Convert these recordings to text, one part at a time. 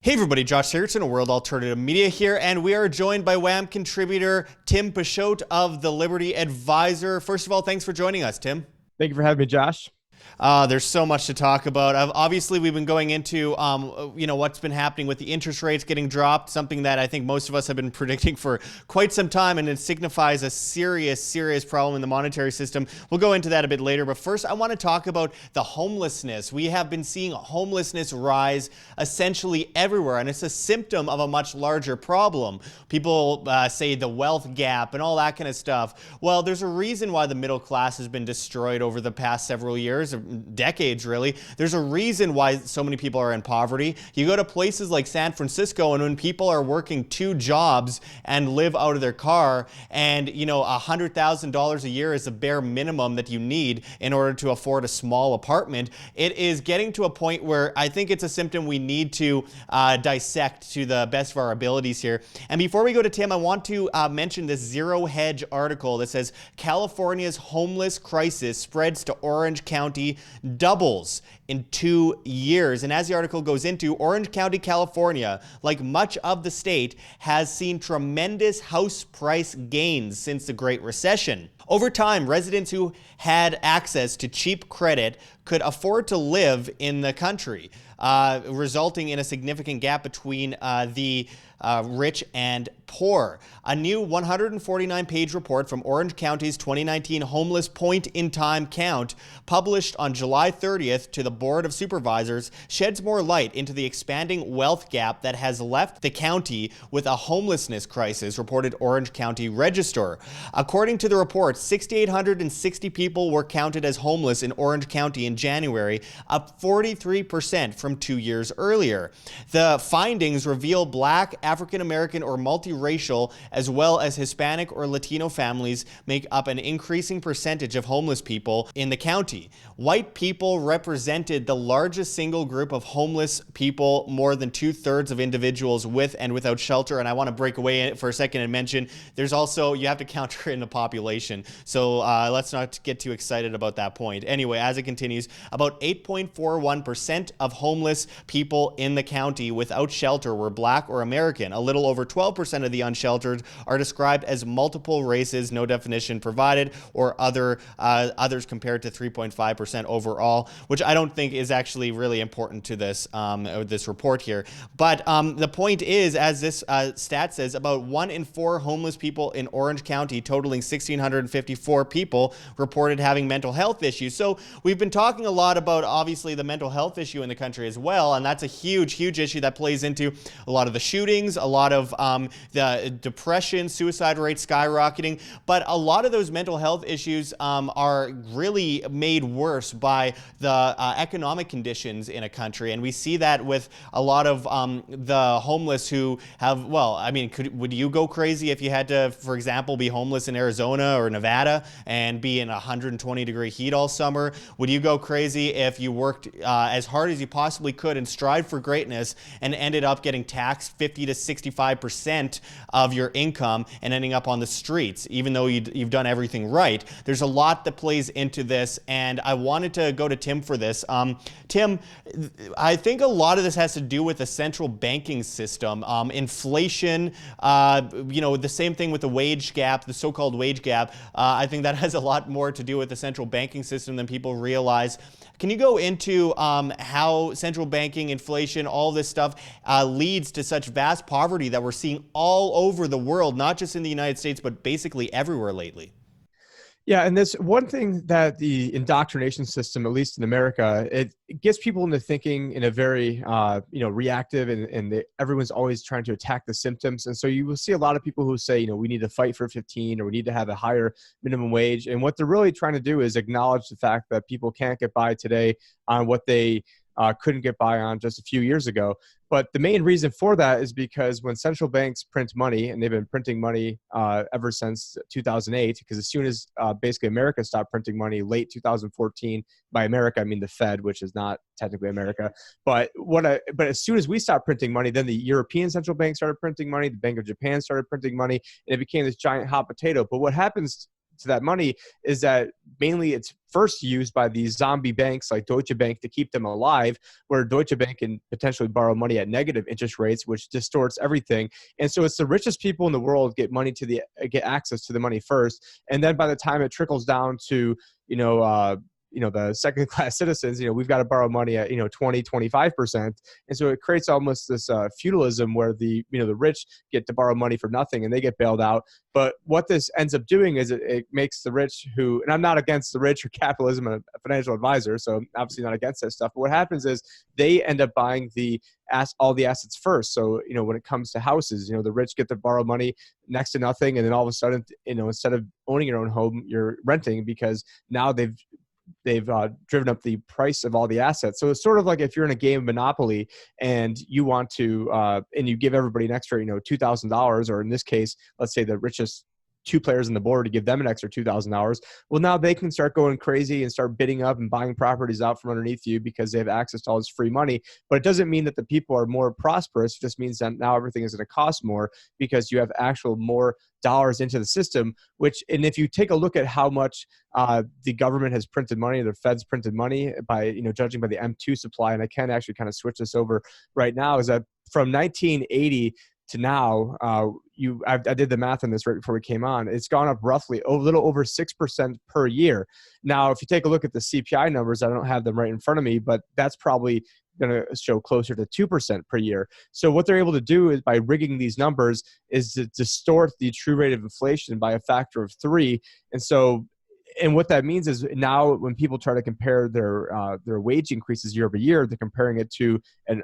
Hey everybody, Josh Sigurdson of World Alternative Media here, and we are joined by WAM contributor Tim Picciott of the Liberty Advisor. First of all, thanks for joining us, Tim. Thank you for having me, Josh. There's so much to talk about. Obviously, we've been going into, what's been happening with the interest rates getting dropped, something that I think most of us have been predicting for quite some time, and it signifies a serious, serious problem in the monetary system. We'll go into that a bit later, but first, I want to talk about the homelessness. We have been seeing homelessness rise essentially everywhere, and it's a symptom of a much larger problem. People say the wealth gap and all that kind of stuff. Well, there's a reason why the middle class has been destroyed over the past several years, decades really. There's a reason why so many people are in poverty. You go to places like San Francisco, and when people are working two jobs and live out of their car, and $100,000 a year is the bare minimum that you need in order to afford a small apartment, it is getting to a point where I think it's a symptom we need to dissect to the best of our abilities here. And before we go to Tim, I want to mention this Zero Hedge article that says California's homeless crisis spreads to Orange County, doubles in 2 years. And as the article goes into, Orange County, California, like much of the state, has seen tremendous house price gains since the Great Recession. Over time, residents who had access to cheap credit could afford to live in the country, resulting in a significant gap between the rich and poor. A new 149-page report from Orange County's 2019 Homeless Point-in-Time Count, published on July 30th to the Board of Supervisors, sheds more light into the expanding wealth gap that has left the county with a homelessness crisis, reported Orange County Register. According to the report, 6,860 people were counted as homeless in Orange County in January, up 43% from 2 years earlier. The findings reveal Black, African American, or multiracial, as well as Hispanic or Latino families make up an increasing percentage of homeless people in the county. White people represented the largest single group of homeless people, more than 2/3 of individuals with and without shelter. And I want to break away for a second and mention there's also, you have to counter in the population. So let's not get too excited about that point. Anyway, as it continues, about 8.41% of homeless people in the county without shelter were Black or American. A little over 12% of the unsheltered are described as multiple races, no definition provided, or others, compared to 3.5% overall, which I don't think is actually really important to this report here. But the point is, as this stat says, about 1 in 4 homeless people in Orange County, totaling 1,654 people, reported having mental health issues. So we've been talking a lot about, obviously, the mental health issue in the country as well, and that's a huge, huge issue that plays into a lot of the shootings, a lot of the depression, suicide rates skyrocketing. But a lot of those mental health issues are really made worse by the economic conditions in a country. And we see that with a lot of the homeless who have, well, I mean, would you go crazy if you had to, for example, be homeless in Arizona or Nevada and be in 120-degree heat all summer? Would you go crazy if you worked as hard as you possibly could and strived for greatness and ended up getting taxed 50 to 65% of your income and ending up on the streets, even though you've done everything right? There's a lot that plays into this, and I wanted to go to Tim for this. Tim, I think a lot of this has to do with the central banking system. Inflation, the same thing with the wage gap, the so-called wage gap. I think that has a lot more to do with the central banking system than people realize. Can you go into how central banking, inflation, all this stuff leads to such vast poverty that we're seeing all over the world, not just in the United States, but basically everywhere lately? Yeah, and there's one thing that the indoctrination system, at least in America, it gets people into thinking in a very, reactive, and everyone's always trying to attack the symptoms. And so you will see a lot of people who say, we need to fight for 15, or we need to have a higher minimum wage. And what they're really trying to do is acknowledge the fact that people can't get by today on what they couldn't get by on just a few years ago. But the main reason for that is because when central banks print money, and they've been printing money ever since 2008, because as soon as basically America stopped printing money late 2014, by America I mean the Fed, which is not technically America. But as soon as we stopped printing money, then the European central bank started printing money, the Bank of Japan started printing money, and it became this giant hot potato. But what happens to that money is that mainly it's first used by these zombie banks like Deutsche Bank to keep them alive, where Deutsche Bank can potentially borrow money at negative interest rates, which distorts everything. And so it's the richest people in the world get access to the money first, and then by the time it trickles down to the second class citizens, we've got to borrow money at 20-25%. And so it creates almost this feudalism where the rich get to borrow money for nothing and they get bailed out. But what this ends up doing is it makes the rich and I'm not against the rich or capitalism, I'm a financial advisor, so I'm obviously not against that stuff. But what happens is they end up buying all the assets first. So, when it comes to houses, the rich get to borrow money next to nothing. And then all of a sudden, instead of owning your own home, you're renting because now they've driven up the price of all the assets. So it's sort of like if you're in a game of Monopoly and you want to, and you give everybody an extra, $2,000, or in this case, let's say the richest two players on the board, to give them an extra $2,000. Well, now they can start going crazy and start bidding up and buying properties out from underneath you because they have access to all this free money. But it doesn't mean that the people are more prosperous. It just means that now everything is going to cost more because you have actual more dollars into the system, and if you take a look at how much the government has printed money, the Fed's printed money by, judging by the M2 supply, and I can actually kind of switch this over right now, is that from 1980 to now, I did the math on this right before we came on. It's gone up roughly a little over 6% per year. Now, if you take a look at the CPI numbers, I don't have them right in front of me, but that's probably going to show closer to 2% per year. So what they're able to do is by rigging these numbers is to distort the true rate of inflation by a factor of 3. And what that means is now when people try to compare their wage increases year over year, they're comparing it to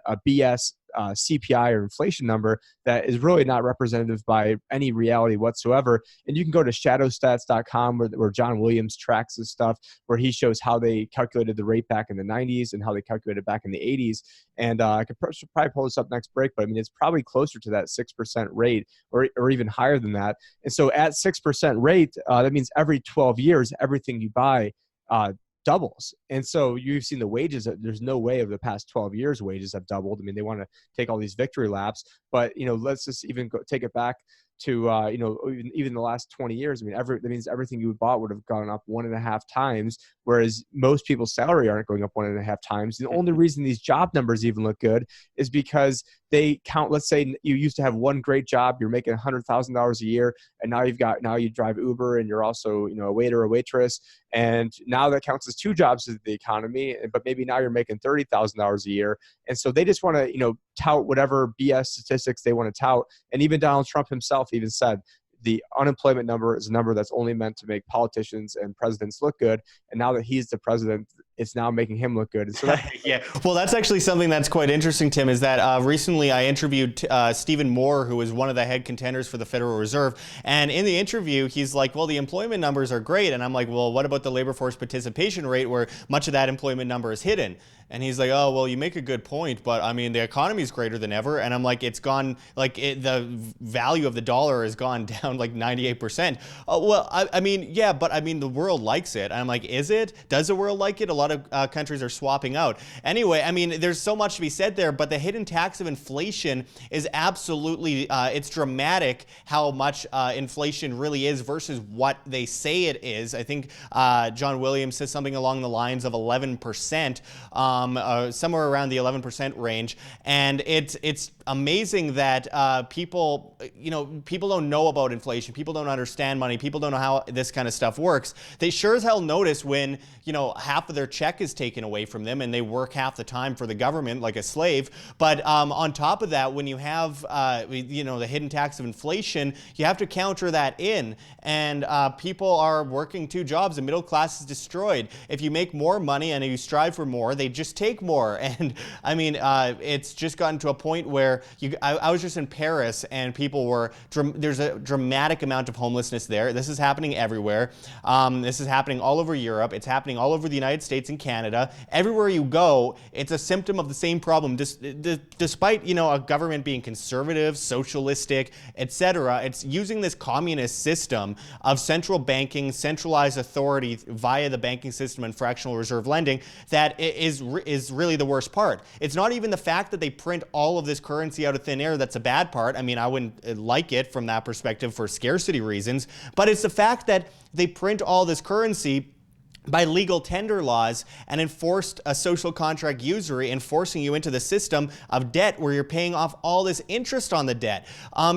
a BS CPI or inflation number that is really not representative by any reality whatsoever. And you can go to shadowstats.com where John Williams tracks this stuff, where he shows how they calculated the rate back in the 90s and how they calculated back in the 80s. And I could probably pull this up next break, but I mean, it's probably closer to that 6% rate or even higher than that. And so at 6% rate, that means every 12 years, everything you buy doubles. And so you've seen the wages, there's no way over the past 12 years wages have doubled. I mean, they want to take all these victory laps, but let's just even take it back to even the last 20 years. I mean, that means everything you bought would have gone up 1.5 times, whereas most people's salary aren't going up 1.5 times. The only reason these job numbers even look good is because they count. Let's say you used to have one great job, you're making $100,000 a year, and now you drive Uber and you're also a waiter or waitress, and now that counts as 2 jobs in the economy, but maybe now you're making $30,000 a year. And so they just want to tout whatever BS statistics they want to tout. And even Donald Trump himself even said the unemployment number is a number that's only meant to make politicians and presidents look good. And now that he's the president, it's now making him look good. And so yeah, well, that's actually something that's quite interesting, Tim, is that recently I interviewed Stephen Moore, who is one of the head contenders for the Federal Reserve. And in the interview, he's like, well, the employment numbers are great. And I'm like, well, what about the labor force participation rate, where much of that employment number is hidden? And he's like, oh, well, you make a good point, but I mean, the economy is greater than ever. And I'm like, it's gone, the value of the dollar has gone down like 98%. Well, I mean, yeah, but I mean, the world likes it. And I'm like, is it? Does the world like it? A lot of countries are swapping out. Anyway, I mean, there's so much to be said there, but the hidden tax of inflation is absolutely, it's dramatic how much inflation really is versus what they say it is. I think John Williams says something along the lines of 11%. Somewhere around the 11% range. And it's amazing that people don't know about inflation. People don't understand money. People don't know how this kind of stuff works. They sure as hell notice when, half of their check is taken away from them and they work half the time for the government like a slave. But on top of that, when you have, the hidden tax of inflation, you have to counter that in. And people are working 2 jobs. The middle class is destroyed. If you make more money and you strive for more, they just take more. And I mean, it's just gotten to a point where I was just in Paris and there's a dramatic amount of homelessness there. This is happening everywhere. This is happening all over Europe. It's happening all over the United States States and Canada. Everywhere you go, it's a symptom of the same problem. Despite, a government being conservative, socialistic, etc., it's using this communist system of central banking, centralized authority via the banking system and fractional reserve lending that is really the worst part. It's not even the fact that they print all of this currency out of thin air that's a bad part. I mean, I wouldn't like it from that perspective for scarcity reasons, but it's the fact that they print all this currency by legal tender laws and enforced a social contract usury, enforcing you into the system of debt where you're paying off all this interest on the debt.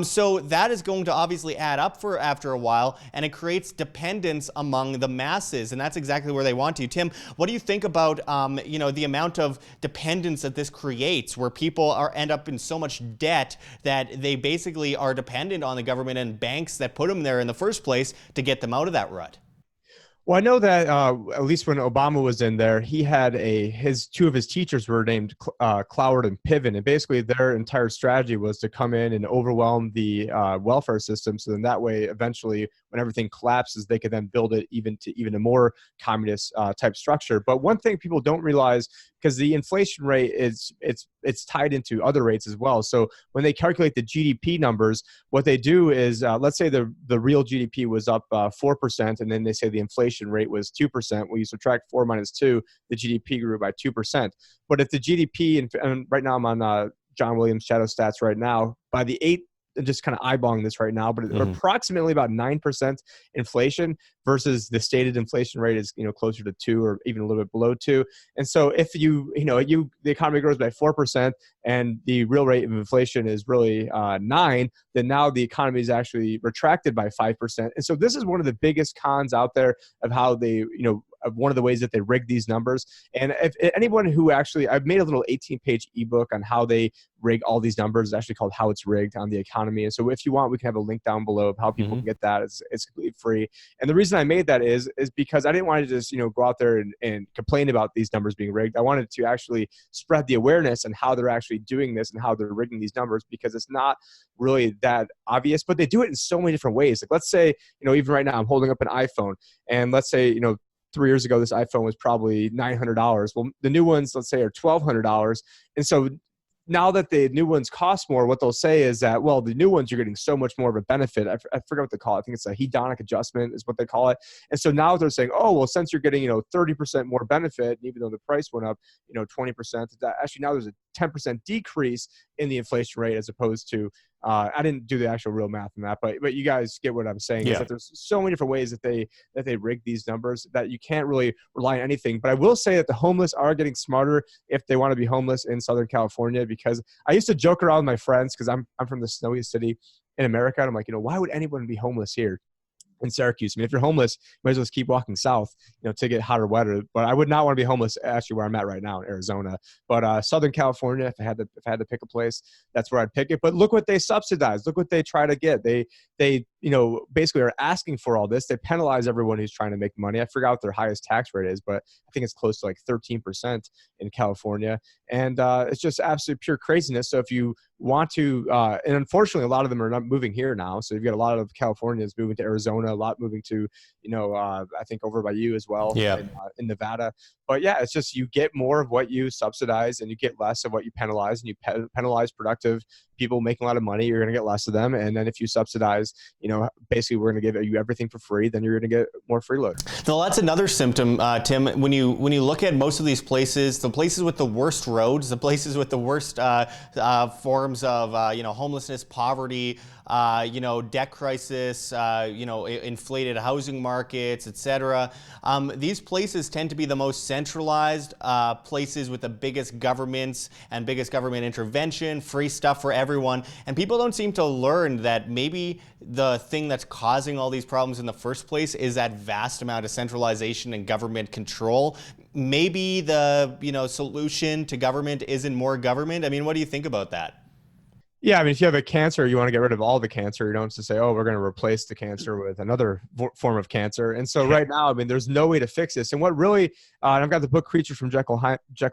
So that is going to obviously add up for after a while, and it creates dependence among the masses, and that's exactly where they want to. Tim, what do you think about the amount of dependence that this creates, where people end up in so much debt that they basically are dependent on the government and banks that put them there in the first place to get them out of that rut? Well, I know that at least when Obama was in there, he had two of his teachers were named Cloward and Piven, and basically their entire strategy was to come in and overwhelm the welfare system. So then that way, eventually, when everything collapses, they could then build it even a more communist type structure. But one thing people don't realize, because the inflation rate it's tied into other rates as well. So when they calculate the GDP numbers, what they do is let's say the real GDP was up 4%, and then they say the inflation rate was 2%. When you subtract 4 minus 2, the GDP grew by 2%. But if the GDP, and right now I'm on John Williams' shadow stats right now, by the just kind of eyeballing this right now, but approximately about 9% inflation versus the stated inflation rate is, closer to 2 or even a little bit below 2. And so if the economy grows by 4% and the real rate of inflation is really 9, then now the economy is actually retracted by 5%. And so this is one of the biggest cons out there of how they, of one of the ways that they rig these numbers. And if anyone who I've made a little 18-page ebook on how they rig all these numbers. It's actually called How It's Rigged on the Economy. And so if you want, we can have a link down below of how people can get that. It's completely free. And the reason I made that is because I didn't want to just, go out there and complain about these numbers being rigged. I wanted to actually spread the awareness on how they're actually doing this and how they're rigging these numbers, because it's not really that obvious, but they do it in so many different ways. Like, let's say, even right now I'm holding up an iPhone, and let's say, 3 years ago, this iPhone was probably $900. Well, the new ones, let's say, are $1,200. And so now that the new ones cost more, what they'll say is that, well, the new ones, you're getting so much more of a benefit. I forget what they call it. I think it's a hedonic adjustment is what they call it. And so now they're saying, oh, well, since you're getting, 30% more benefit, even though the price went up, 20%, actually now there's a 10% decrease in the inflation rate, as opposed to, I didn't do the actual real math on that, but you guys get what I'm saying. Yeah. Is that there's so many different ways that they rig these numbers that you can't really rely on anything. But I will say that the homeless are getting smarter if they want to be homeless in Southern California, because I used to joke around with my friends, because I'm from the snowiest city in America, and I'm like, why would anyone be homeless here in Syracuse? I mean, if you're homeless, you might as well just keep walking south, to get hotter weather. But I would not want to be homeless actually where I'm at right now in Arizona. But Southern California, if I had to pick a place, that's where I'd pick it. But look what they subsidize. Look what they try to get. They basically are asking for all this. They penalize everyone who's trying to make money. I forgot what their highest tax rate is, but I think it's close to like 13% in California. And it's just absolute pure craziness. So if you want to, and unfortunately, a lot of them are not moving here now. So you've got a lot of Californians moving to Arizona, a lot moving to, I think over by you as well, in Nevada. But yeah, it's just you get more of what you subsidize and you get less of what you penalize, and you penalize productive people making a lot of money. You're going to get less of them. And then if you subsidize, basically we're going to give you everything for free, then you're going to get more freeload. Now that's another symptom, Tim. When you look at most of these places, the places with the worst roads, the places with the worst forms of homelessness, poverty, debt crisis, inflated housing markets, etc. These places tend to be the most centralized places with the biggest governments and biggest government intervention, free stuff for everyone. And people don't seem to learn that maybe the thing that's causing all these problems in the first place is that vast amount of centralization and government control. Maybe the solution to government isn't more government. I mean, what do you think about that? Yeah, I mean, if you have a cancer, you want to get rid of all the cancer. You don't just say, "Oh, we're going to replace the cancer with another form of cancer." And so, right now, I mean, there's no way to fix this. And what really, and I've got the book "Creatures from Jekyll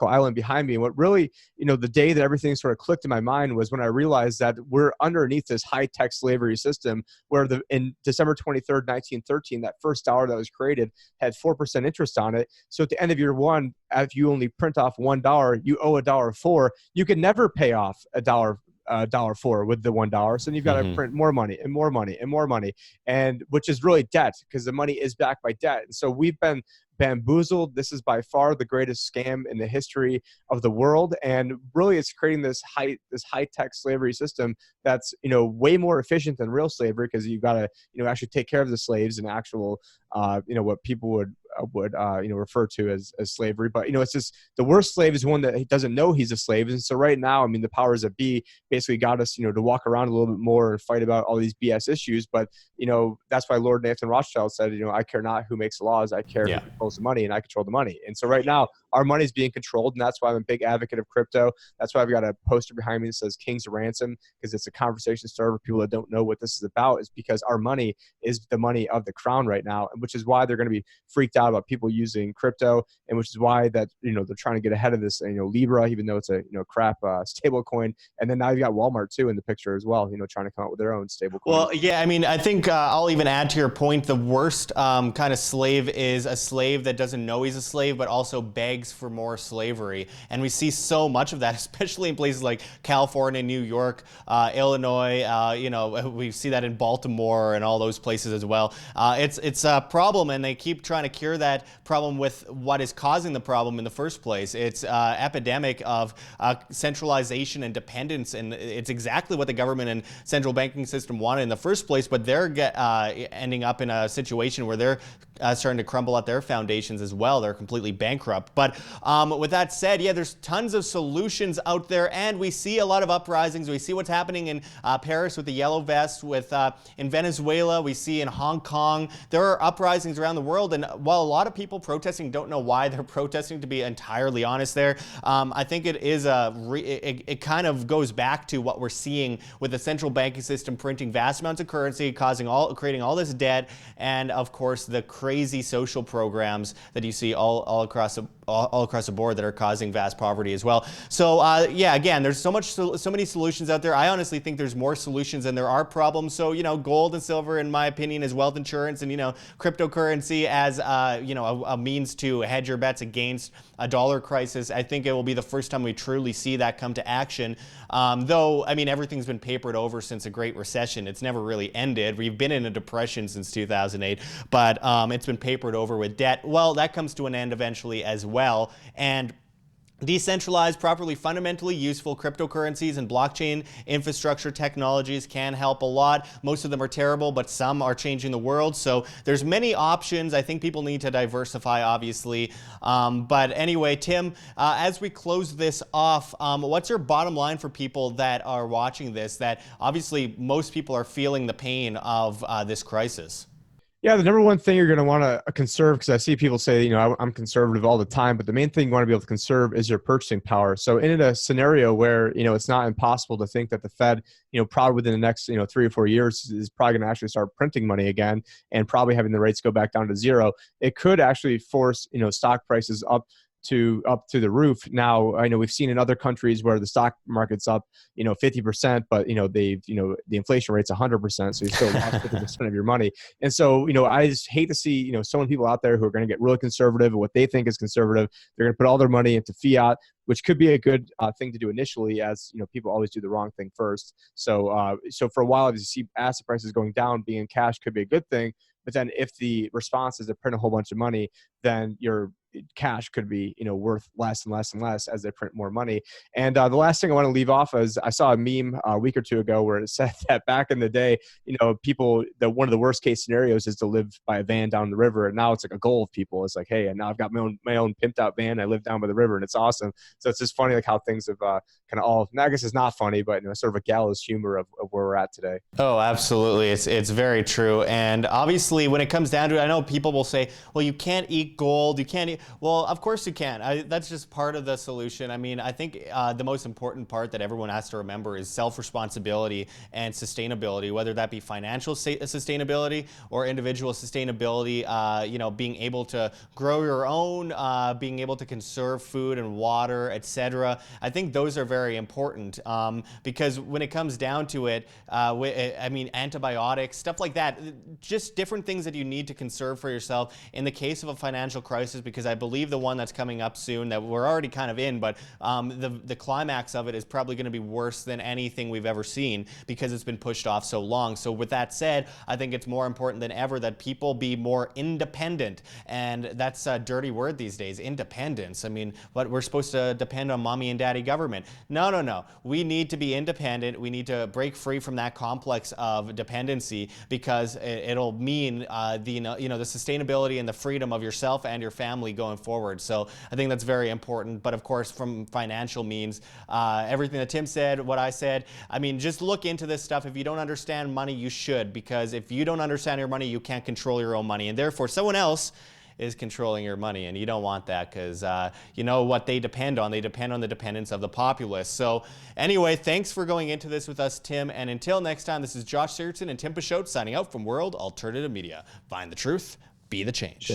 Island" behind me. And what really, the day that everything sort of clicked in my mind was when I realized that we're underneath this high-tech slavery system, where in December 23rd, 1913, that first dollar that was created had 4% interest on it. So at the end of year one, if you only print off $1, you owe $1.04. You can never pay off $1 for with the $1. So then you've got to Hmm. print more money and more money and more money, and which is really debt, because the money is backed by debt. And so we've been bamboozled. This is by far the greatest scam in the history of the world, and really it's creating this high tech slavery system that's way more efficient than real slavery, because you've got to actually take care of the slaves and actual what people would refer to as slavery. But it's just the worst slave is one that doesn't know he's a slave. And so right now, I mean, the powers that be basically got us to walk around a little bit more and fight about all these BS issues. But that's why Lord Nathan Rothschild said, I care not who makes laws, I care who controls the money, and I control the money. And so right now our money is being controlled, and that's why I'm a big advocate of crypto. That's why I've got a poster behind me that says King's Ransom, because it's a conversation starter for people that don't know what this is about. Is because our money is the money of the crown right now, which is why they're going to be freaked out about people using crypto, and which is why that they're trying to get ahead of this Libra, even though it's a crap stable coin. And then now you've got Walmart too in the picture as well, trying to come up with their own stable coin. Well, yeah, I mean, I think I'll even add to your point, the worst kind of slave is a slave that doesn't know he's a slave, but also begs for more slavery. And we see so much of that, especially in places like California, New York, Illinois. We see that in Baltimore and all those places as well. It's a problem, and they keep trying to cure that problem with what is causing the problem in the first place. It's epidemic of centralization and dependence, and it's exactly what the government and central banking system wanted in the first place, but they're ending up in a situation where they're starting to crumble at their foundations as well. They're completely bankrupt. But with that said, yeah, there's tons of solutions out there, and we see a lot of uprisings. We see what's happening in Paris with the yellow vest, in Venezuela, we see in Hong Kong. There are uprisings around the world, and while a lot of people protesting don't know why they're protesting, to be entirely honest there, I think it is it kind of goes back to what we're seeing with the central banking system printing vast amounts of currency, creating all this debt, and of course the crazy social programs that you see all across the board that are causing vast poverty as well. So yeah, again, there's so many solutions out there. I honestly think there's more solutions than there are problems. So gold and silver, in my opinion, is wealth insurance, and cryptocurrency as a means to hedge your bets against a dollar crisis. I think it will be the first time we truly see that come to action. Though, I mean, everything's been papered over since the Great Recession. It's never really ended. We've been in a depression since 2008, but it's been papered over with debt. Well, that comes to an end eventually as well. And decentralized, properly fundamentally useful cryptocurrencies and blockchain infrastructure technologies can help a lot. Most of them are terrible, but some are changing the world. So there's many options. I think people need to diversify, obviously. But anyway, Tim, as we close this off, what's your bottom line for people that are watching this, that obviously most people are feeling the pain of this crisis? Yeah, the number one thing you're going to want to conserve, because I see people say, I'm conservative all the time, but the main thing you want to be able to conserve is your purchasing power. So in a scenario where, it's not impossible to think that the Fed, probably within the next, 3 or 4 years is probably going to actually start printing money again and probably having the rates go back down to zero, it could actually force, stock prices up to the roof. Now, I know we've seen in other countries where the stock market's up, 50%, but the inflation rate's 100%, so you still lost 50% of your money. And so, I just hate to see, so many people out there who are going to get really conservative, and what they think is conservative, they're going to put all their money into fiat, which could be a good thing to do initially, as people always do the wrong thing first. So for a while, as you see asset prices going down, being in cash could be a good thing. But then if the response is to print a whole bunch of money, then your cash could be worth less and less and less as they print more money. And the last thing I want to leave off is, I saw a meme a week or two ago where it said that back in the day, people, that one of the worst case scenarios is to live by a van down the river, and now it's like a goal of people. It's like, hey, and now I've got my own pimped out van, I live down by the river, and it's awesome. So it's just funny like how things have kind of all, I guess it's not funny, but sort of a gallows humor of where we're at today. Oh, absolutely. It's very true. And obviously, when it comes down to it, I know people will say, well, you can't eat gold. You can't eat. Well, of course you can. That's just part of the solution. I mean, I think the most important part that everyone has to remember is self-responsibility and sustainability, whether that be financial sustainability or individual sustainability, being able to grow your own, being able to conserve food and water, etc. I think those are very important because when it comes down to it, antibiotics, stuff like that, just different things that you need to conserve for yourself in the case of a financial crisis, because I believe the one that's coming up soon that we're already kind of in, but the climax of it is probably going to be worse than anything we've ever seen because it's been pushed off so long. So with that said, I think it's more important than ever that people be more independent. And that's a dirty word these days, independence. I mean, what, we're supposed to depend on mommy and daddy government. No. We need to be independent. We need to break free from that complex of dependency because it'll mean the sustainability and the freedom of yourself and your family going forward. So I think that's very important. But of course, from financial means, everything that Tim said, what I said, I mean, just look into this stuff. If you don't understand money, you should, because if you don't understand your money, you can't control your own money, and therefore someone else is controlling your money, and you don't want that because you know what they depend on. They depend on the dependence of the populace. So anyway, thanks for going into this with us, Tim. And until next time, this is Josh Sigurdson and Tim Picciott signing out from World Alternative Media. Find the truth, be the change.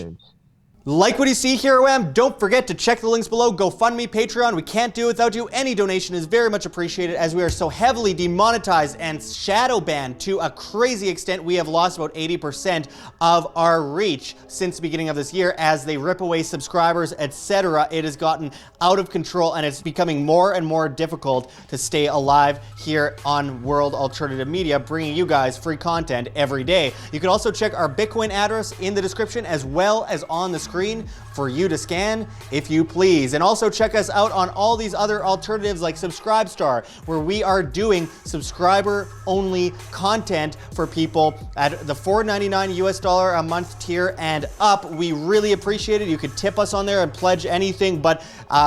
Like what you see here, OM? Don't forget to check the links below. GoFundMe, Patreon. We can't do it without you. Any donation is very much appreciated as we are so heavily demonetized and shadow banned to a crazy extent. We have lost about 80% of our reach since the beginning of this year as they rip away subscribers, etc. It has gotten out of control and it's becoming more and more difficult to stay alive here on World Alternative Media, bringing you guys free content every day. You can also check our Bitcoin address in the description as well as on the screen for you to scan if you please. And also check us out on all these other alternatives like Subscribestar, where we are doing subscriber only content for people at the $4.99 US a month tier and up. We really appreciate it. You could tip us on there and pledge anything, but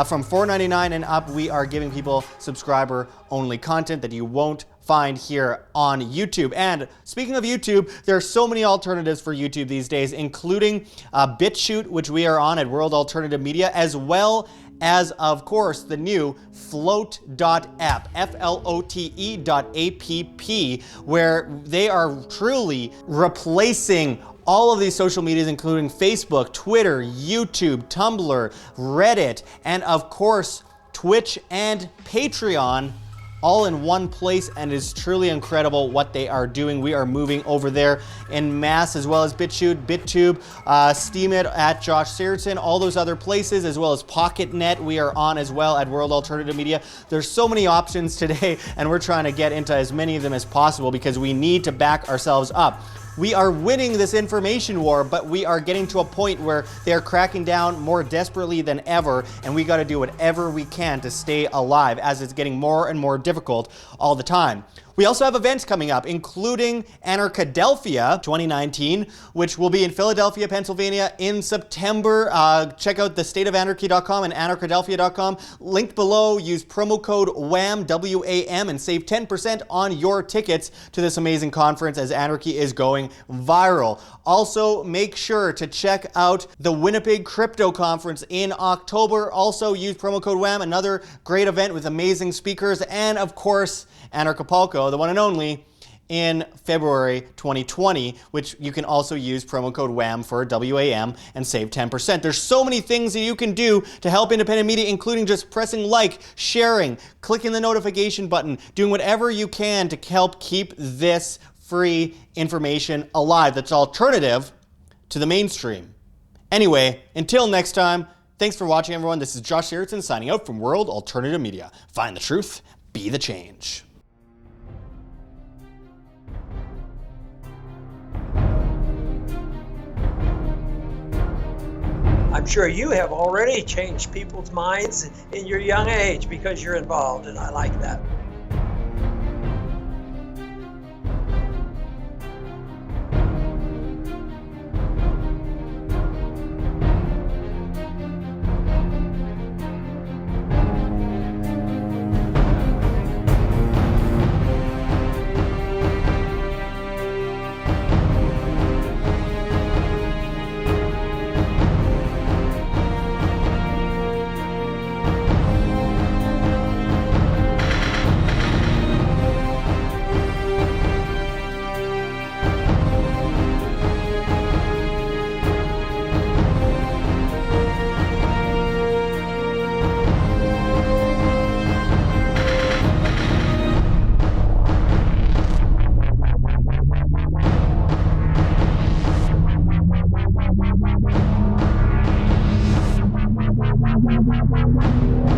from $4.99 and up, we are giving people subscriber only content that you won't find here on YouTube. And speaking of YouTube, there are so many alternatives for YouTube these days, including Picciott, which we are on at World Alternative Media, as well as, of course, the new flote.app, flote.app, where they are truly replacing all of these social medias, including Facebook, Twitter, YouTube, Tumblr, Reddit, and of course, Twitch and Patreon, all in one place, and it is truly incredible what they are doing. We are moving over there en masse, as well as Picciott, BitTube, Steemit at Josh Sigurdson, all those other places, as well as PocketNet. We are on as well at World Alternative Media. There's so many options today, and we're trying to get into as many of them as possible because we need to back ourselves up. We are winning this information war, but we are getting to a point where they are cracking down more desperately than ever, and we got to do whatever we can to stay alive as it's getting more and more difficult all the time. We also have events coming up, including Anarchadelphia 2019, which will be in Philadelphia, Pennsylvania in September. Check out thestateofanarchy.com and anarchadelphia.com. Linked below, use promo code WAM, W-A-M, and save 10% on your tickets to this amazing conference as Anarchy is going viral. Also, make sure to check out the Winnipeg Crypto Conference in October. Also, use promo code WAM, another great event with amazing speakers, and of course, Anarchapulco, the one and only, in February 2020, which you can also use promo code WAM for WAM and save 10%. There's so many things that you can do to help independent media, including just pressing like, sharing, clicking the notification button, doing whatever you can to help keep this free information alive that's alternative to the mainstream. Anyway, until next time, thanks for watching, everyone. This is Josh Sigurdson signing out from World Alternative Media. Find the truth, be the change. I'm sure you have already changed people's minds in your young age because you're involved, and I like that. Bye.